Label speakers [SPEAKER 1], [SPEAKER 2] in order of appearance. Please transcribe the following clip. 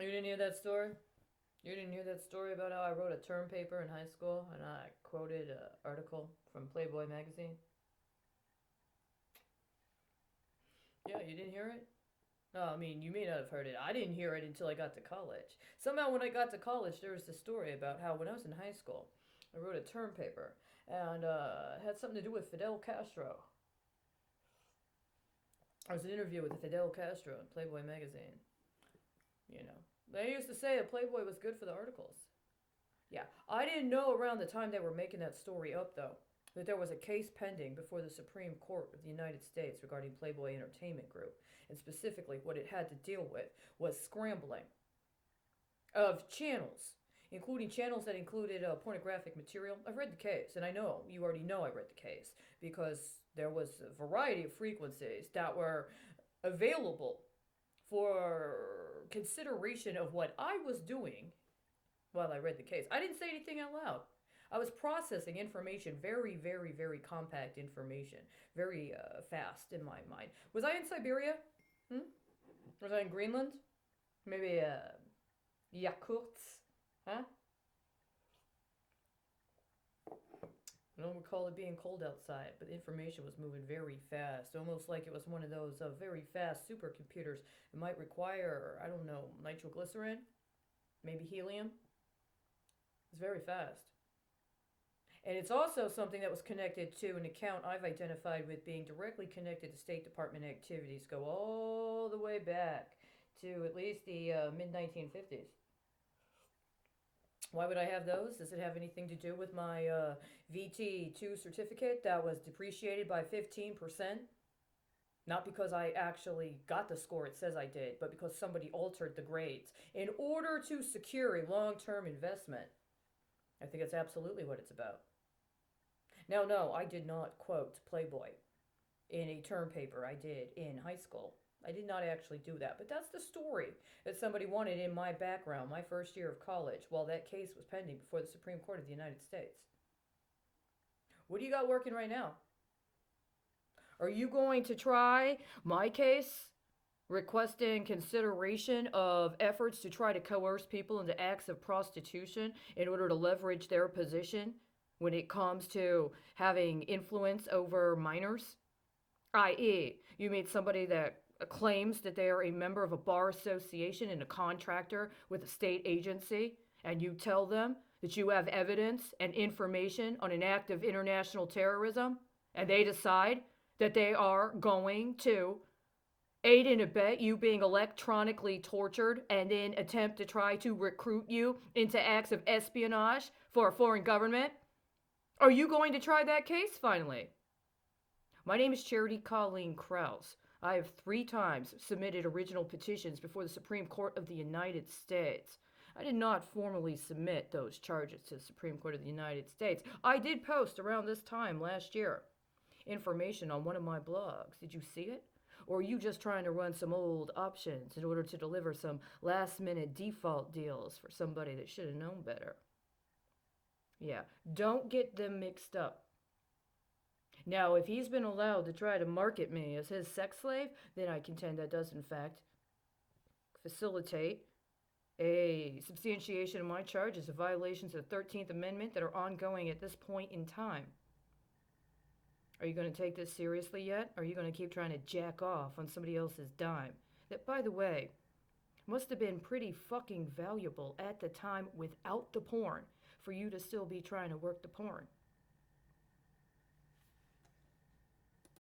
[SPEAKER 1] You didn't hear that story? You didn't hear that story about how I wrote a term paper in high school and I quoted an article from Playboy magazine? Yeah, you didn't hear it? No, I mean, you may not have heard it. I didn't hear it until I got to college. Somehow, when I got to college, there was this story about how when I was in high school, I wrote a term paper and it had something to do with Fidel Castro. I was in an interview with Fidel Castro in Playboy magazine. You know, they used to say that Playboy was good for the articles. Yeah, I didn't know around the time they were making that story up, though, that there was a case pending before the Supreme Court of the United States regarding Playboy Entertainment Group, and specifically what it had to deal with was scrambling of channels, including channels that included pornographic material. I've read the case, and I know you already know I read the case because there was a variety of frequencies that were available for consideration of what I was doing while I read the case. I didn't say anything out loud. I was processing information, very, very, very compact information, very fast in my mind. Was I in Siberia? Hmm? Was I in Greenland? Maybe Yakuts? Huh? I don't recall it being cold outside, but the information was moving very fast, almost like it was one of those very fast supercomputers. It might require, I don't know, nitroglycerin, maybe helium. It's very fast. And it's also something that was connected to an account I've identified with being directly connected to State Department activities, go all the way back to at least the mid 1950s. Why would I have those? Does it have anything to do with my VT2 certificate that was depreciated by 15%? Not because I actually got the score it says I did, but because somebody altered the grades in order to secure a long term investment. I think it's absolutely what it's about. Now, no, I did not quote Playboy in a term paper I did in high school. I did not actually do that, but that's the story that somebody wanted in my background, my first year of college, while that case was pending before the Supreme Court of the United States. What do you got working right now? Are you going to try my case, requesting consideration of efforts to try to coerce people into acts of prostitution in order to leverage their position when it comes to having influence over minors? I.e., you meet somebody that claims that they are a member of a bar association and a contractor with a state agency, and you tell them that you have evidence and information on an act of international terrorism, and they decide that they are going to aid and abet you being electronically tortured and then attempt to try to recruit you into acts of espionage for a foreign government? Are you going to try that case finally? My name is Charity Colleen Krause. I have 3 times submitted original petitions before the Supreme Court of the United States. I did not formally submit those charges to the Supreme Court of the United States. I did post around this time last year information on one of my blogs. Did you see it? Or are you just trying to run some old options in order to deliver some last minute default deals for somebody that should have known better? Yeah, don't get them mixed up. Now, if he's been allowed to try to market me as his sex slave, then I contend that does, in fact, facilitate a substantiation of my charges of violations of the 13th Amendment that are ongoing at this point in time. Are you going to take this seriously yet? Or are you going to keep trying to jack off on somebody else's dime? That, by the way, must have been pretty fucking valuable at the time without the porn for you to still be trying to work the porn.